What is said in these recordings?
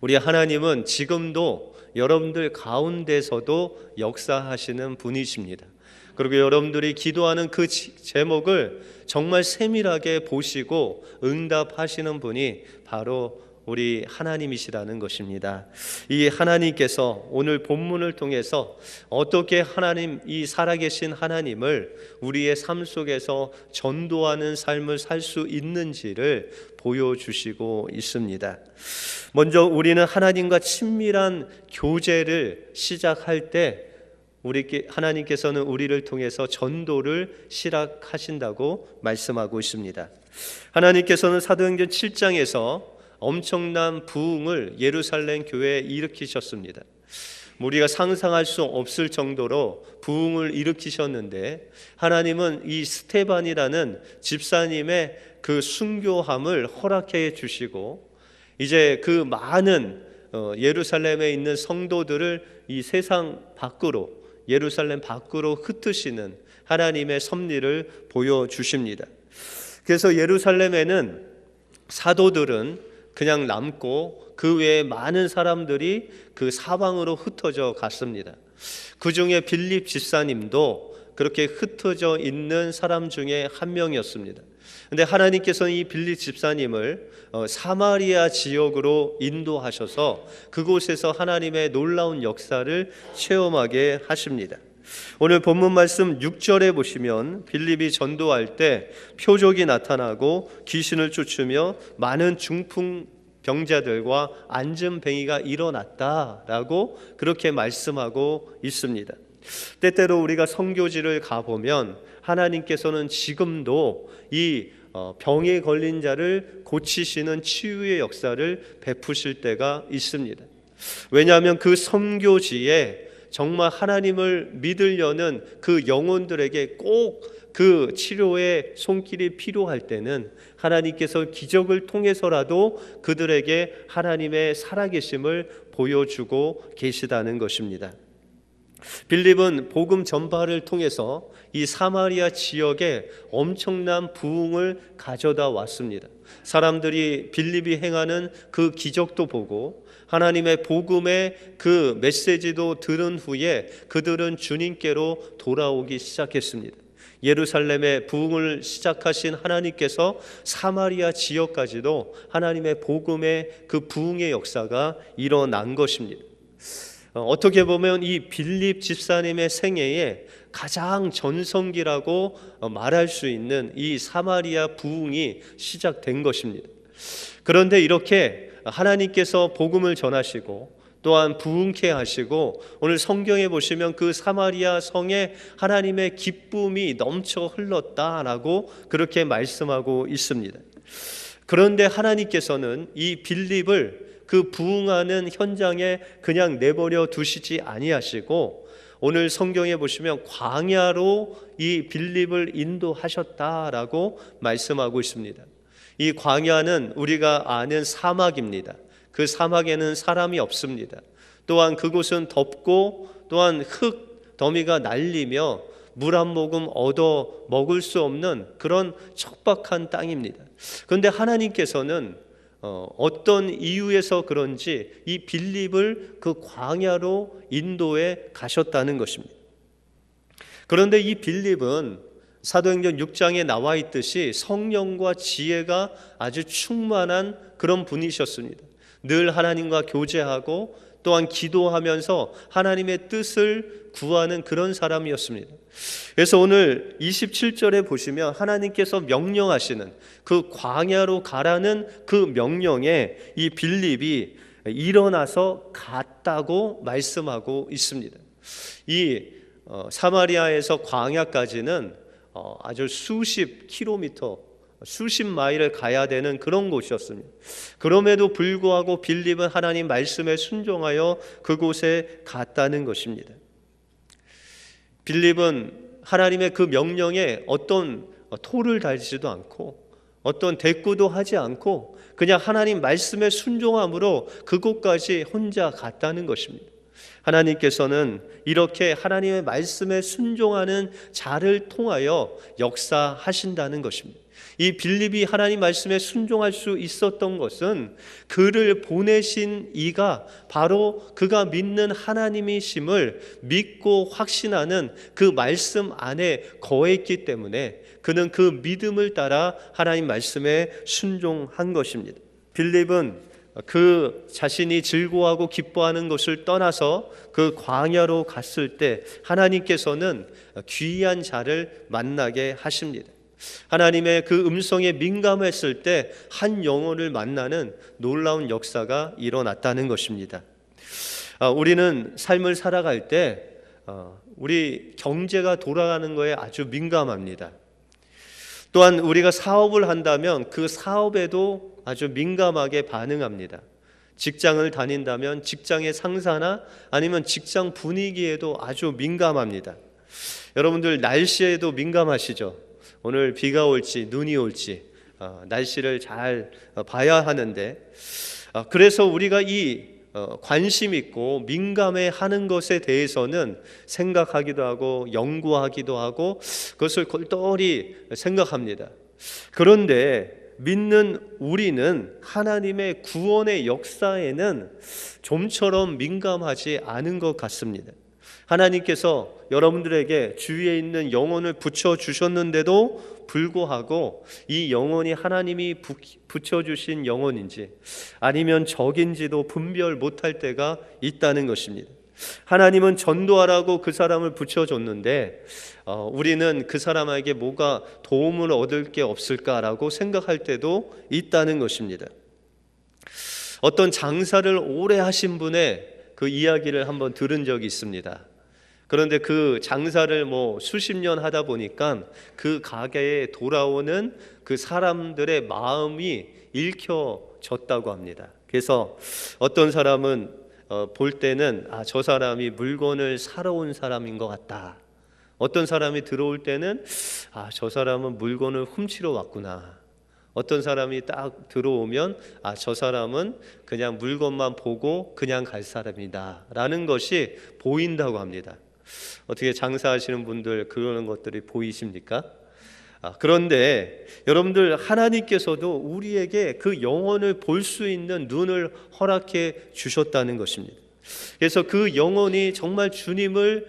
우리 하나님은 지금도 여러분들 가운데서도 역사하시는 분이십니다. 그리고 여러분들이 기도하는 그 제목을 정말 세밀하게 보시고 응답하시는 분이 바로 우리 하나님이시라는 것입니다. 이 하나님께서 오늘 본문을 통해서 어떻게 하나님, 이 살아계신 하나님을 우리의 삶 속에서 전도하는 삶을 살 수 있는지를 보여주시고 있습니다. 먼저 우리는 하나님과 친밀한 교제를 시작할 때 하나님께서는 우리를 통해서 전도를 시작하신다고 말씀하고 있습니다. 하나님께서는 사도행전 7장에서 엄청난 부흥을 예루살렘 교회에 일으키셨습니다. 우리가 상상할 수 없을 정도로 부흥을 일으키셨는데, 하나님은 이 스테반이라는 집사님의 그 순교함을 허락해 주시고, 이제 그 많은 예루살렘에 있는 성도들을 이 세상 밖으로, 예루살렘 밖으로 흩으시는 하나님의 섭리를 보여주십니다. 그래서 예루살렘에는 사도들은 그냥 남고 그 외에 많은 사람들이 그 사방으로 흩어져 갔습니다. 그 중에 빌립 집사님도 그렇게 흩어져 있는 사람 중에 한 명이었습니다. 그런데 하나님께서는 이 빌립 집사님을 사마리아 지역으로 인도하셔서 그곳에서 하나님의 놀라운 역사를 체험하게 하십니다. 오늘 본문 말씀 6절에 보시면 빌립이 전도할 때 표적이 나타나고 귀신을 쫓으며 많은 중풍병자들과 안전뱅이가 일어났다라고 그렇게 말씀하고 있습니다. 때때로 우리가 선교지를 가보면 하나님께서는 지금도 이 병에 걸린 자를 고치시는 치유의 역사를 베푸실 때가 있습니다. 왜냐하면 그 선교지에 정말 하나님을 믿으려는 그 영혼들에게 꼭 그 치료의 손길이 필요할 때는 하나님께서 기적을 통해서라도 그들에게 하나님의 살아계심을 보여주고 계시다는 것입니다. 빌립은 복음 전파를 통해서 이 사마리아 지역에 엄청난 부흥을 가져다 왔습니다. 사람들이 빌립이 행하는 그 기적도 보고 하나님의 복음의 그 메시지도 들은 후에 그들은 주님께로 돌아오기 시작했습니다. 예루살렘의 부흥을 시작하신 하나님께서 사마리아 지역까지도 하나님의 복음의 그 부흥의 역사가 일어난 것입니다. 어떻게 보면 이 빌립 집사님의 생애에 가장 전성기라고 말할 수 있는 이 사마리아 부흥이 시작된 것입니다. 그런데 이렇게 하나님께서 복음을 전하시고 또한 부흥케 하시고 오늘 성경에 보시면 그 사마리아 성에 하나님의 기쁨이 넘쳐 흘렀다라고 그렇게 말씀하고 있습니다. 그런데 하나님께서는 이 빌립을 그 부흥하는 현장에 그냥 내버려 두시지 아니하시고 오늘 성경에 보시면 광야로 이 빌립을 인도하셨다라고 말씀하고 있습니다. 이 광야는 우리가 아는 사막입니다. 그 사막에는 사람이 없습니다. 또한 그곳은 덥고 또한 흙 더미가 날리며 물 한 모금 얻어 먹을 수 없는 그런 척박한 땅입니다. 그런데 하나님께서는 어떤 이유에서 그런지 이 빌립을 그 광야로 인도해 가셨다는 것입니다. 그런데 이 빌립은 사도행전 6장에 나와 있듯이 성령과 지혜가 아주 충만한 그런 분이셨습니다. 늘 하나님과 교제하고 또한 기도하면서 하나님의 뜻을 구하는 그런 사람이었습니다. 그래서 오늘 27절에 보시면 하나님께서 명령하시는 그 광야로 가라는 그 명령에 이 빌립이 일어나서 갔다고 말씀하고 있습니다. 이 사마리아에서 광야까지는 아주 수십 킬로미터, 수십 마일을 가야 되는 그런 곳이었습니다. 그럼에도 불구하고 빌립은 하나님 말씀에 순종하여 그곳에 갔다는 것입니다. 빌립은 하나님의 그 명령에 어떤 토를 달지도 않고 어떤 대꾸도 하지 않고 그냥 하나님 말씀에 순종함으로 그곳까지 혼자 갔다는 것입니다. 하나님께서는 이렇게 하나님의 말씀에 순종하는 자를 통하여 역사하신다는 것입니다. 이 빌립이 하나님 말씀에 순종할 수 있었던 것은 그를 보내신 이가 바로 그가 믿는 하나님이심을 믿고 확신하는 그 말씀 안에 거했기 때문에 그는 그 믿음을 따라 하나님 말씀에 순종한 것입니다. 빌립은 그 자신이 즐거워하고 기뻐하는 것을 떠나서 그 광야로 갔을 때 하나님께서는 귀한 자를 만나게 하십니다. 하나님의 그 음성에 민감했을 때 한 영혼을 만나는 놀라운 역사가 일어났다는 것입니다. 우리는 삶을 살아갈 때 우리 경제가 돌아가는 거에 아주 민감합니다. 또한 우리가 사업을 한다면 그 사업에도 아주 민감하게 반응합니다. 직장을 다닌다면 직장의 상사나 아니면 직장 분위기에도 아주 민감합니다. 여러분들 날씨에도 민감하시죠? 오늘 비가 올지 눈이 올지 날씨를 잘 봐야 하는데, 그래서 우리가 이 관심 있고 민감해 하는 것에 대해서는 생각하기도 하고 연구하기도 하고 그것을 골똘히 생각합니다. 그런데 믿는 우리는 하나님의 구원의 역사에는 좀처럼 민감하지 않은 것 같습니다. 하나님께서 여러분들에게 주위에 있는 영혼을 붙여주셨는데도 불구하고 이 영혼이 하나님이 붙여주신 영혼인지 아니면 적인지도 분별 못할 때가 있다는 것입니다. 하나님은 전도하라고 그 사람을 붙여줬는데 우리는 그 사람에게 뭐가 도움을 얻을 게 없을까라고 생각할 때도 있다는 것입니다. 어떤 장사를 오래 하신 분의 그 이야기를 한번 들은 적이 있습니다. 그런데 그 장사를 수십 년 하다 보니까 그 가게에 돌아오는 그 사람들의 마음이 읽혀졌다고 합니다. 그래서 어떤 사람은 볼 때는 저 사람이 물건을 사러 온 사람인 것 같다. 어떤 사람이 들어올 때는 저 사람은 물건을 훔치러 왔구나. 어떤 사람이 딱 들어오면 저 사람은 그냥 물건만 보고 그냥 갈 사람이다 라는 것이 보인다고 합니다. 어떻게 장사하시는 분들 그러는 것들이 보이십니까? 그런데 여러분들, 하나님께서도 우리에게 그 영혼을 볼 수 있는 눈을 허락해 주셨다는 것입니다. 그래서 그 영혼이 정말 주님을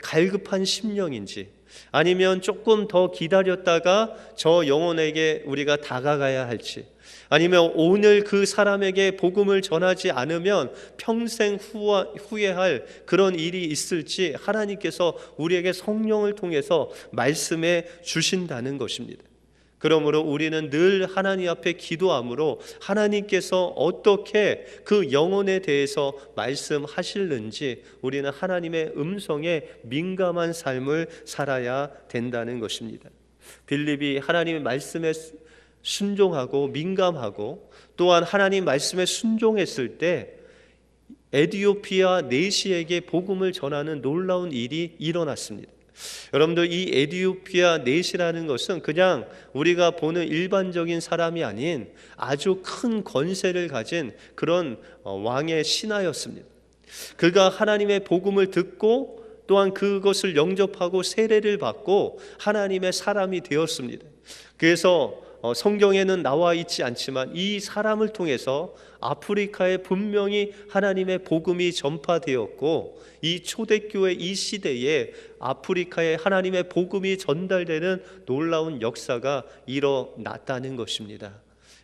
갈급한 심령인지 아니면 조금 더 기다렸다가 저 영혼에게 우리가 다가가야 할지, 아니면 오늘 그 사람에게 복음을 전하지 않으면 평생 후회할 그런 일이 있을지 하나님께서 우리에게 성령을 통해서 말씀해 주신다는 것입니다. 그러므로 우리는 늘 하나님 앞에 기도함으로 하나님께서 어떻게 그 영혼에 대해서 말씀하실는지 우리는 하나님의 음성에 민감한 삶을 살아야 된다는 것입니다. 빌립이 하나님의 말씀에 순종하고 민감하고 또한 하나님 말씀에 순종했을 때 에디오피아 내시에게 복음을 전하는 놀라운 일이 일어났습니다. 여러분들, 이 에디오피아 내시라는 것은 그냥 우리가 보는 일반적인 사람이 아닌 아주 큰 권세를 가진 그런 왕의 신하였습니다. 그가 하나님의 복음을 듣고 또한 그것을 영접하고 세례를 받고 하나님의 사람이 되었습니다. 그래서 성경에는 나와 있지 않지만 이 사람을 통해서 아프리카에 분명히 하나님의 복음이 전파되었고 이 초대교회 이 시대에 아프리카에 하나님의 복음이 전달되는 놀라운 역사가 일어났다는 것입니다.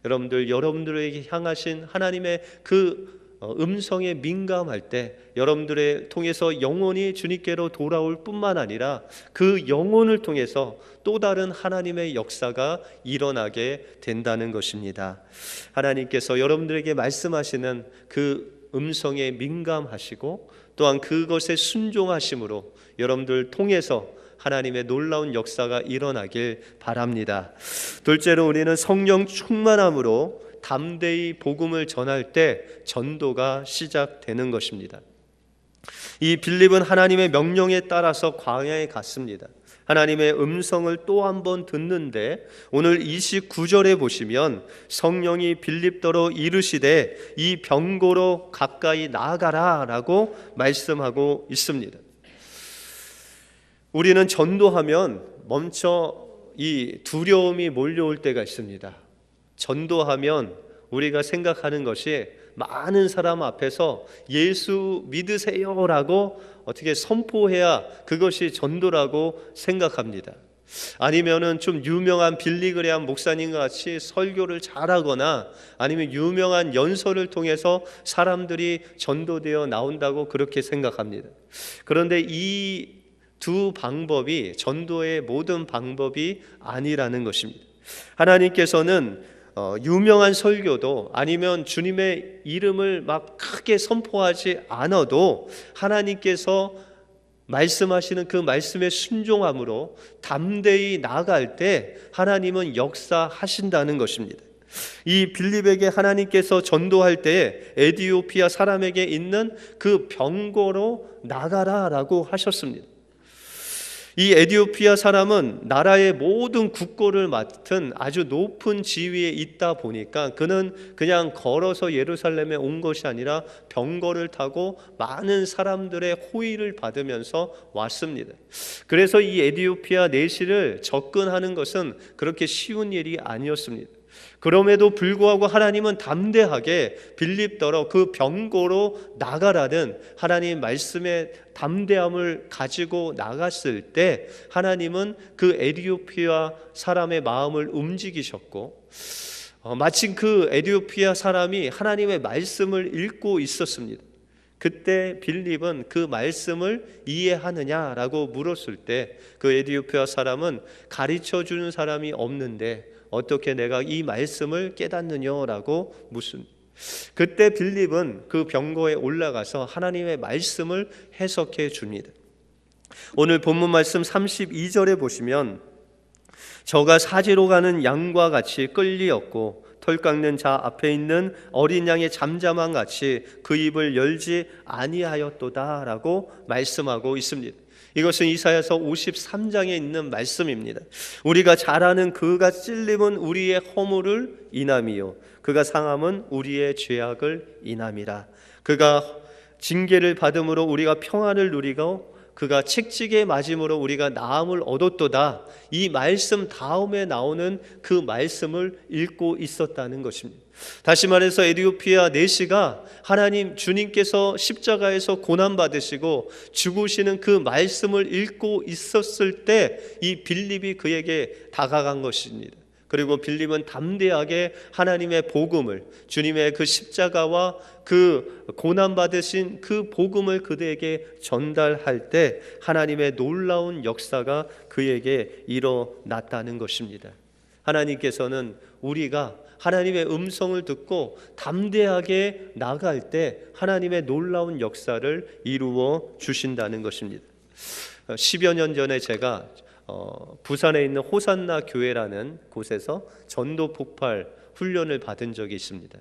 여러분들, 여러분들에게 향하신 하나님의 그 음성에 민감할 때 여러분들의 통해서 영혼이 주님께로 돌아올 뿐만 아니라 그 영혼을 통해서 또 다른 하나님의 역사가 일어나게 된다는 것입니다. 하나님께서 여러분들에게 말씀하시는 그 음성에 민감하시고 또한 그것에 순종하심으로 여러분들 통해서 하나님의 놀라운 역사가 일어나길 바랍니다. 둘째로, 우리는 성령 충만함으로 담대히 복음을 전할 때 전도가 시작되는 것입니다. 이 빌립은 하나님의 명령에 따라서 광야에 갔습니다. 하나님의 음성을 또 한 번 듣는데 오늘 29절에 보시면 성령이 빌립더러 이르시되 이 병고로 가까이 나아가라 라고 말씀하고 있습니다. 우리는 전도하면 먼저 이 두려움이 몰려올 때가 있습니다. 전도하면 우리가 생각하는 것이 많은 사람 앞에서 예수 믿으세요라고 어떻게 선포해야 그것이 전도라고 생각합니다. 아니면은 좀 유명한 빌리그레암 목사님과 같이 설교를 잘하거나 아니면 유명한 연설을 통해서 사람들이 전도되어 나온다고 그렇게 생각합니다. 그런데 이 두 방법이 전도의 모든 방법이 아니라는 것입니다. 하나님께서는 유명한 설교도 아니면 주님의 이름을 막 크게 선포하지 않아도 하나님께서 말씀하시는 그 말씀에 순종함으로 담대히 나아갈 때 하나님은 역사하신다는 것입니다. 이 빌립에게 하나님께서 전도할 때 에티오피아 사람에게 있는 그 병거로 나가라라고 하셨습니다. 이 에티오피아 사람은 나라의 모든 국고를 맡은 아주 높은 지위에 있다 보니까 그는 그냥 걸어서 예루살렘에 온 것이 아니라 병거를 타고 많은 사람들의 호의를 받으면서 왔습니다. 그래서 이 에티오피아 내시를 접근하는 것은 그렇게 쉬운 일이 아니었습니다. 그럼에도 불구하고 하나님은 담대하게 빌립더러 그 병고로 나가라는 하나님 말씀의 담대함을 가지고 나갔을 때 하나님은 그 에티오피아 사람의 마음을 움직이셨고 마침 그 에티오피아 사람이 하나님의 말씀을 읽고 있었습니다. 그때 빌립은 그 말씀을 이해하느냐라고 물었을 때 그 에티오피아 사람은 가르쳐 주는 사람이 없는데 어떻게 내가 이 말씀을 깨닫느냐라고 묻습니다. 그때 빌립은 그 병거에 올라가서 하나님의 말씀을 해석해 줍니다. 오늘 본문 말씀 32절에 보시면 저가 사지로 가는 양과 같이 끌리었고 털 깎는 자 앞에 있는 어린 양의 잠잠함 같이 그 입을 열지 아니하였도다라고 말씀하고 있습니다. 이것은 이사야서 53장에 있는 말씀입니다. 우리가 잘 아는 그가 찔림은 우리의 허물을 인함이요 그가 상함은 우리의 죄악을 인함이라. 그가 징계를 받음으로 우리가 평안을 누리고 그가 책찍에 맞음으로 우리가 나음을 얻었도다. 이 말씀 다음에 나오는 그 말씀을 읽고 있었다는 것입니다. 다시 말해서 에티오피아 내시가 하나님 주님께서 십자가에서 고난받으시고 죽으시는 그 말씀을 읽고 있었을 때 이 빌립이 그에게 다가간 것입니다. 그리고 빌립은 담대하게 하나님의 복음을 주님의 그 십자가와 그 고난받으신 그 복음을 그들에게 전달할 때 하나님의 놀라운 역사가 그에게 일어났다는 것입니다. 하나님께서는 우리가 하나님의 음성을 듣고 담대하게 나갈 때 하나님의 놀라운 역사를 이루어 주신다는 것입니다. 10여 년 전에 제가 부산에 있는 호산나 교회라는 곳에서 전도 폭발 훈련을 받은 적이 있습니다.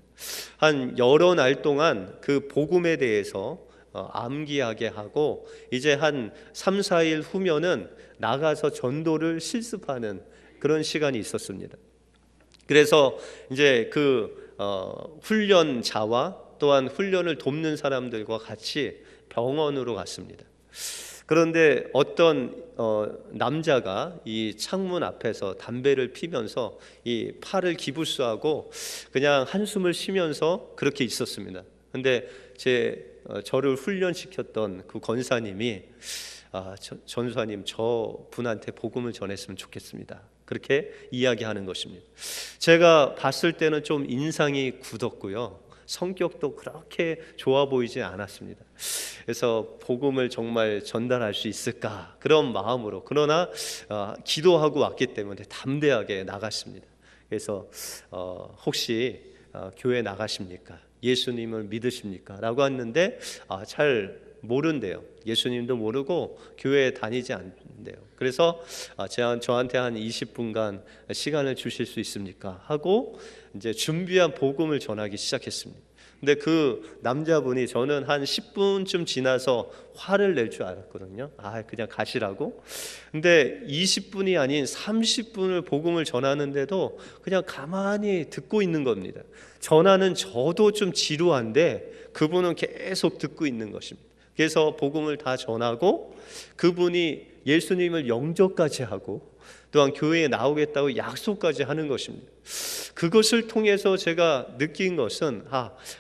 한 여러 날 동안 그 복음에 대해서 암기하게 하고 이제 한 3, 4일 후면은 나가서 전도를 실습하는 그런 시간이 있었습니다. 그래서 이제 그 훈련자와 또한 훈련을 돕는 사람들과 같이 병원으로 갔습니다. 그런데 어떤 남자가 이 창문 앞에서 담배를 피면서 이 팔을 기부스하고 그냥 한숨을 쉬면서 그렇게 있었습니다. 근데 저를 훈련시켰던 그 권사님이 전사님 저 분한테 복음을 전했으면 좋겠습니다. 그렇게 이야기하는 것입니다. 제가 봤을 때는 좀 인상이 굳었고요. 성격도 그렇게 좋아 보이지 않았습니다. 그래서 복음을 정말 전달할 수 있을까 그런 마음으로 그러나 기도하고 왔기 때문에 담대하게 나갔습니다. 그래서 혹시 교회 나가십니까? 예수님을 믿으십니까? 라고 했는데 잘 모른대요. 예수님도 모르고 교회에 다니지 않는데요. 그래서 저한테 한 20분간 시간을 주실 수 있습니까? 하고 이제 준비한 복음을 전하기 시작했습니다. 근데 그 남자분이 저는 한 10분쯤 지나서 화를 낼 줄 알았거든요. 그냥 가시라고. 근데 20분이 아닌 30분을 복음을 전하는데도 그냥 가만히 듣고 있는 겁니다. 전하는 저도 좀 지루한데 그분은 계속 듣고 있는 것입니다. 그래서 복음을 다 전하고 그분이 예수님을 영접까지 하고 또한 교회에 나오겠다고 약속까지 하는 것입니다. 그것을 통해서 제가 느낀 것은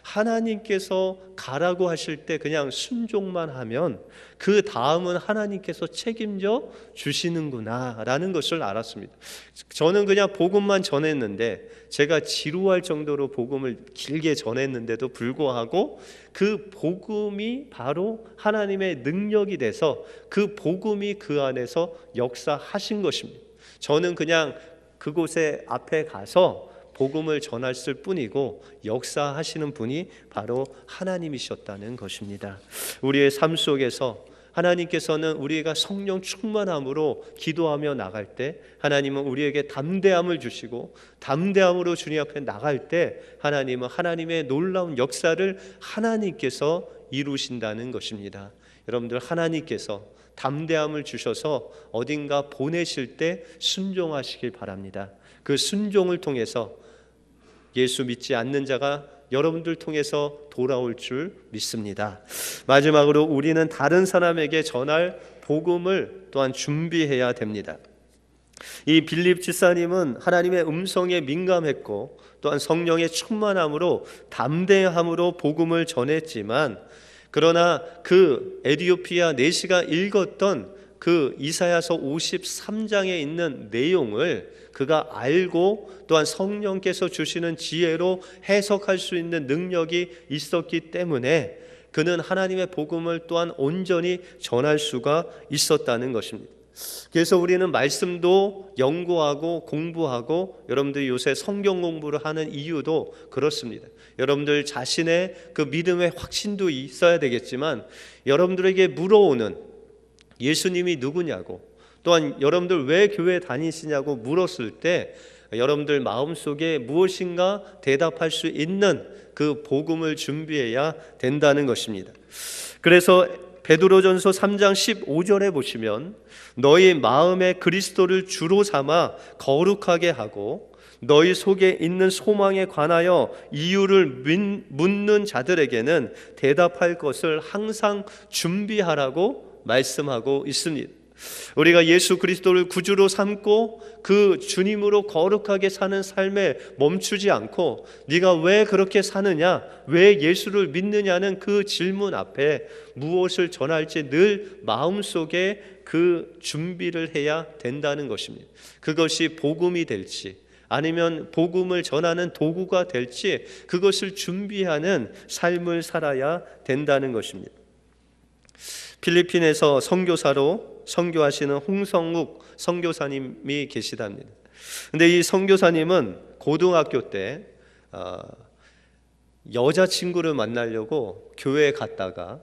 하나님께서 가라고 하실 때 그냥 순종만 하면 그 다음은 하나님께서 책임져 주시는구나 라는 것을 알았습니다. 저는 그냥 복음만 전했는데, 제가 지루할 정도로 복음을 길게 전했는데도 불구하고 그 복음이 바로 하나님의 능력이 돼서 그 복음이 그 안에서 역사하신 것입니다. 저는 그냥 그곳에 앞에 가서 복음을 전했을 뿐이고 역사하시는 분이 바로 하나님이셨다는 것입니다. 우리의 삶 속에서 하나님께서는 우리가 성령 충만함으로 기도하며 나갈 때 하나님은 우리에게 담대함을 주시고, 담대함으로 주님 앞에 나갈 때 하나님은 하나님의 놀라운 역사를 하나님께서 이루신다는 것입니다. 여러분들, 하나님께서 담대함을 주셔서 어딘가 보내실 때 순종하시길 바랍니다. 그 순종을 통해서 예수 믿지 않는 자가 여러분들 통해서 돌아올 줄 믿습니다. 마지막으로 우리는 다른 사람에게 전할 복음을 또한 준비해야 됩니다. 이 빌립 집사님은 하나님의 음성에 민감했고 또한 성령의 충만함으로 담대함으로 복음을 전했지만, 그러나 그 에티오피아 내시가 읽었던 그 이사야서 53장에 있는 내용을 그가 알고 또한 성령께서 주시는 지혜로 해석할 수 있는 능력이 있었기 때문에 그는 하나님의 복음을 또한 온전히 전할 수가 있었다는 것입니다. 그래서 우리는 말씀도 연구하고 공부하고, 여러분들이 요새 성경 공부를 하는 이유도 그렇습니다. 여러분들 자신의 그 믿음의 확신도 있어야 되겠지만, 여러분들에게 물어오는 예수님이 누구냐고, 또한 여러분들 왜 교회 다니시냐고 물었을 때 여러분들 마음속에 무엇인가 대답할 수 있는 그 복음을 준비해야 된다는 것입니다. 그래서 베드로전서 3장 15절에 보시면, 너희 마음에 그리스도를 주로 삼아 거룩하게 하고 너희 속에 있는 소망에 관하여 이유를 묻는 자들에게는 대답할 것을 항상 준비하라고 말씀하고 있습니다. 우리가 예수 그리스도를 구주로 삼고 그 주님으로 거룩하게 사는 삶에 멈추지 않고, 네가 왜 그렇게 사느냐, 왜 예수를 믿느냐는 그 질문 앞에 무엇을 전할지 늘 마음속에 그 준비를 해야 된다는 것입니다. 그것이 복음이 될지 아니면 복음을 전하는 도구가 될지 그것을 준비하는 삶을 살아야 된다는 것입니다. 필리핀에서 선교사로 선교하시는 홍성욱 선교사님이 계시답니다. 근데 이 선교사님은 고등학교 때 여자친구를 만나려고 교회에 갔다가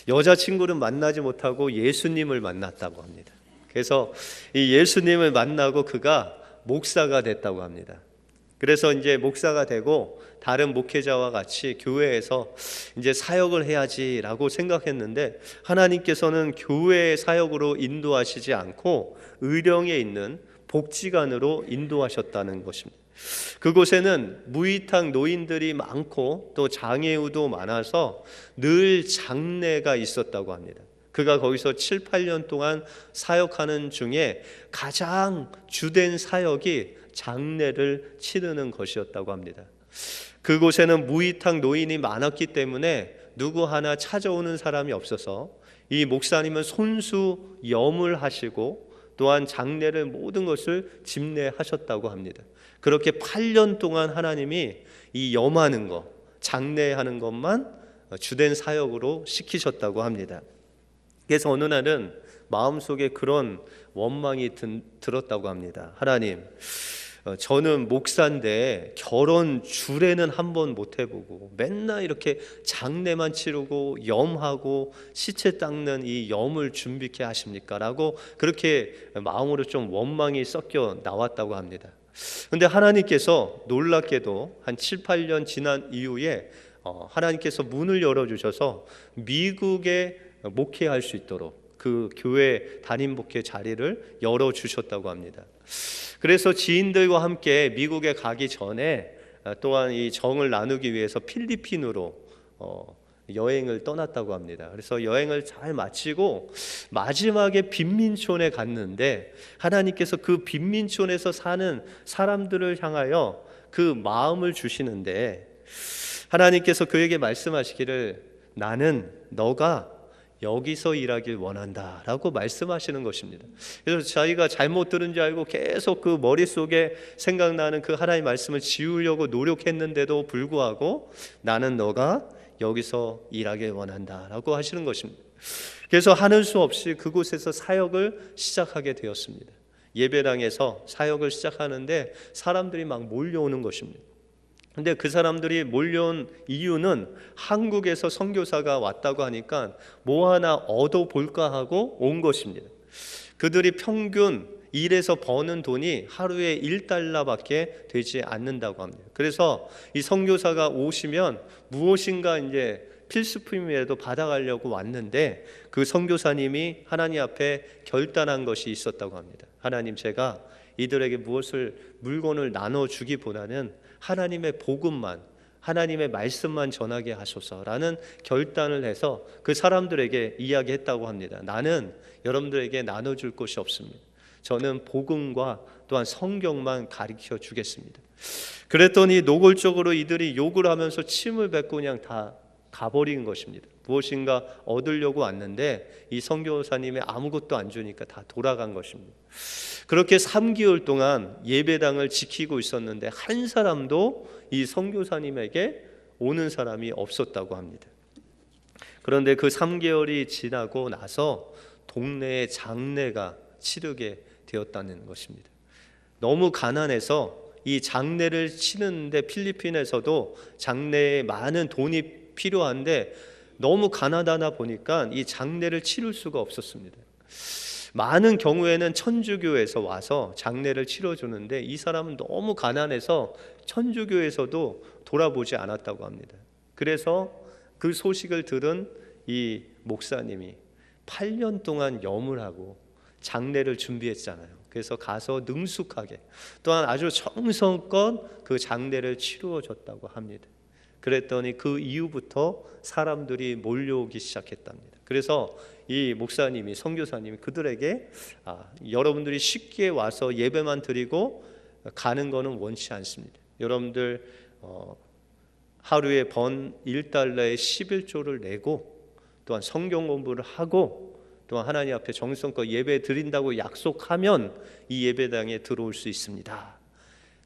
여자친구를 만나지 못하고 예수님을 만났다고 합니다. 그래서 이 예수님을 만나고 그가 목사가 됐다고 합니다. 그래서 이제 목사가 되고 다른 목회자와 같이 교회에서 이제 사역을 해야지라고 생각했는데, 하나님께서는 교회의 사역으로 인도하시지 않고 의령에 있는 복지관으로 인도하셨다는 것입니다. 그곳에는 무이탁 노인들이 많고 또 장애우도 많아서 늘 장례가 있었다고 합니다. 그가 거기서 7, 8년 동안 사역하는 중에 가장 주된 사역이 장례를 치르는 것이었다고 합니다. 그곳에는 무이탁 노인이 많았기 때문에 누구 하나 찾아오는 사람이 없어서 이 목사님은 손수 염을 하시고 또한 장례를 모든 것을 집례하셨다고 합니다. 그렇게 8년 동안 하나님이 이 염하는 것, 장례하는 것만 주된 사역으로 시키셨다고 합니다. 그래서 어느 날은 마음속에 그런 원망이 들었다고 합니다. 하나님, 저는 목사인데 결혼 주례는 한 번 못 해보고 맨날 이렇게 장례만 치르고 염하고 시체 닦는 이 염을 준비케 하십니까? 라고 그렇게 마음으로 좀 원망이 섞여 나왔다고 합니다. 근데 하나님께서 놀랍게도 한 7, 8년 지난 이후에 하나님께서 문을 열어주셔서 미국에 목회할 수 있도록 그 교회 담임 목회 자리를 열어주셨다고 합니다. 그래서 지인들과 함께 미국에 가기 전에 또한 이 정을 나누기 위해서 필리핀으로 여행을 떠났다고 합니다. 그래서 여행을 잘 마치고 마지막에 빈민촌에 갔는데 하나님께서 그 빈민촌에서 사는 사람들을 향하여 그 마음을 주시는데 하나님께서 그에게 말씀하시기를 나는 너가 여기서 일하길 원한다 라고 말씀하시는 것입니다. 그래서 자기가 잘못 들은 줄 알고 계속 그 머릿속에 생각나는 그 하나님의 말씀을 지우려고 노력했는데도 불구하고 나는 너가 여기서 일하길 원한다 라고 하시는 것입니다. 그래서 하는 수 없이 그곳에서 사역을 시작하게 되었습니다. 예배당에서 사역을 시작하는데 사람들이 막 몰려오는 것입니다. 근데 그 사람들이 몰려온 이유는 한국에서 선교사가 왔다고 하니까 뭐 하나 얻어볼까 하고 온 것입니다. 그들이 평균 일해서 버는 돈이 하루에 1달러밖에 되지 않는다고 합니다. 그래서 이 선교사가 오시면 무엇인가 이제 필수품이라도 받아가려고 왔는데 그 선교사님이 하나님 앞에 결단한 것이 있었다고 합니다. 하나님, 제가 이들에게 물건을 나눠주기보다는 하나님의 복음만, 하나님의 말씀만 전하게 하소서라는 결단을 해서 그 사람들에게 이야기했다고 합니다. 나는 여러분들에게 나눠줄 것이 없습니다. 저는 복음과 또한 성경만 가르쳐 주겠습니다. 그랬더니 노골적으로 이들이 욕을 하면서 침을 뱉고 그냥 다 가버린 것입니다. 무엇인가 얻으려고 왔는데 이 선교사님이 아무것도 안 주니까 다 돌아간 것입니다. 그렇게 3개월 동안 예배당을 지키고 있었는데 한 사람도 이 선교사님에게 오는 사람이 없었다고 합니다. 그런데 그 3개월이 지나고 나서 동네에 장례가 치르게 되었다는 것입니다. 너무 가난해서 이 장례를 치는데 필리핀에서도 장례에 많은 돈이 필요한데 너무 가난하다 보니까 이 장례를 치를 수가 없었습니다. 많은 경우에는 천주교에서 와서 장례를 치러주는데 이 사람은 너무 가난해서 천주교에서도 돌아보지 않았다고 합니다. 그래서 그 소식을 들은 이 목사님이 8년 동안 염을 하고 장례를 준비했잖아요. 그래서 가서 능숙하게 또한 아주 정성껏 그 장례를 치루어줬다고 합니다. 그랬더니 그 이후부터 사람들이 몰려오기 시작했답니다. 그래서 이 목사님이, 선교사님이 그들에게 여러분들이 쉽게 와서 예배만 드리고 가는 거는 원치 않습니다. 여러분들 하루에 번 1달러에 11조를 내고 또한 성경 공부를 하고 또한 하나님 앞에 정성껏 예배 드린다고 약속하면 이 예배당에 들어올 수 있습니다.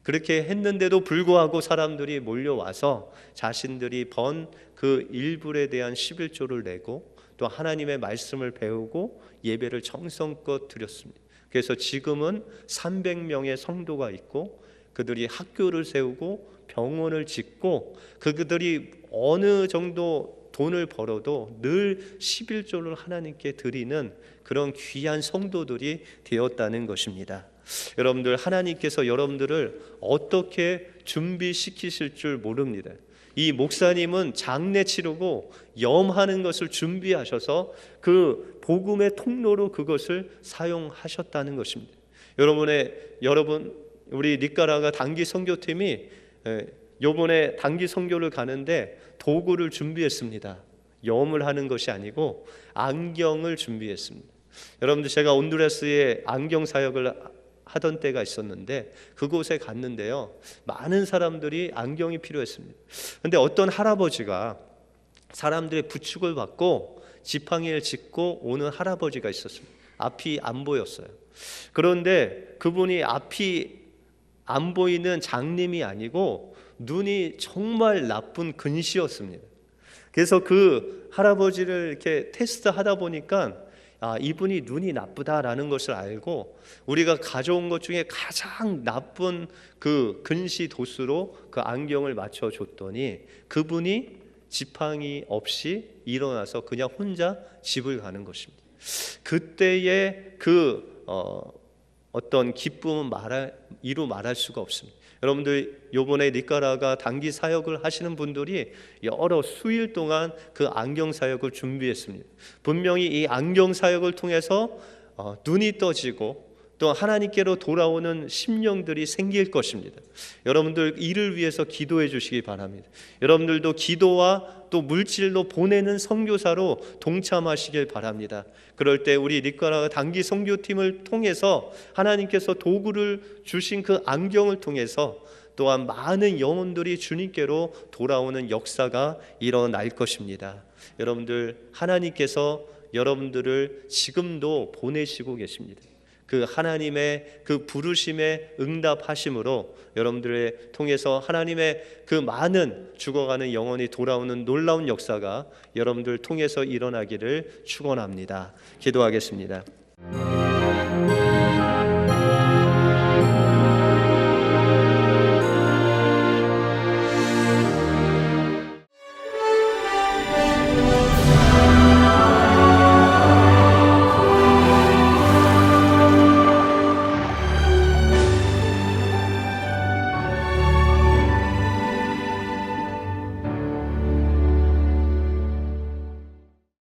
그렇게 했는데도 불구하고 사람들이 몰려와서 자신들이 번 그 1불에 대한 11조를 내고 또 하나님의 말씀을 배우고 예배를 정성껏 드렸습니다. 그래서 지금은 300명의 성도가 있고 그들이 학교를 세우고 병원을 짓고 그들이 어느 정도 돈을 벌어도 늘 11조를 하나님께 드리는 그런 귀한 성도들이 되었다는 것입니다. 여러분들, 하나님께서 여러분들을 어떻게 준비시키실 줄 모릅니다. 이 목사님은 장례 치르고 염하는 것을 준비하셔서 그 복음의 통로로 그것을 사용하셨다는 것입니다. 여러분 우리 니카라가 단기 선교팀이 요번에 단기 선교를 가는데 도구를 준비했습니다. 염을 하는 것이 아니고 안경을 준비했습니다. 여러분들, 제가 온두라스에 안경 사역을 하던 때가 있었는데 그곳에 갔는데요, 많은 사람들이 안경이 필요했습니다. 그런데 어떤 할아버지가 사람들의 부축을 받고 지팡이를 짚고 오는 할아버지가 있었습니다. 앞이 안 보였어요. 그런데 그분이 앞이 안 보이는 장님이 아니고 눈이 정말 나쁜 근시였습니다. 그래서 그 할아버지를 이렇게 테스트하다 보니까 이분이 눈이 나쁘다라는 것을 알고 우리가 가져온 것 중에 가장 나쁜 그 근시 도수로 그 안경을 맞춰줬더니 그분이 지팡이 없이 일어나서 그냥 혼자 집을 가는 것입니다. 그때의 그 어떤 기쁨은 이루 말할 수가 없습니다. 여러분들, 요번에 니카라가 단기 사역을 하시는 분들이 여러 수일 동안 그 안경 사역을 준비했습니다. 분명히 이 안경 사역을 통해서 눈이 떠지고 또 하나님께로 돌아오는 심령들이 생길 것입니다. 여러분들 이를 위해서 기도해 주시기 바랍니다. 여러분들도 기도와 또 물질로 보내는 선교사로 동참하시길 바랍니다. 그럴 때 우리 니카라과 단기 선교팀을 통해서 하나님께서 도구를 주신 그 안경을 통해서 또한 많은 영혼들이 주님께로 돌아오는 역사가 일어날 것입니다. 여러분들, 하나님께서 여러분들을 지금도 보내시고 계십니다. 그 하나님의 그 부르심에 응답하심으로 여러분들을 통해서 하나님의 그 많은 죽어가는 영혼이 돌아오는 놀라운 역사가 여러분들 통해서 일어나기를 축원합니다. 기도하겠습니다.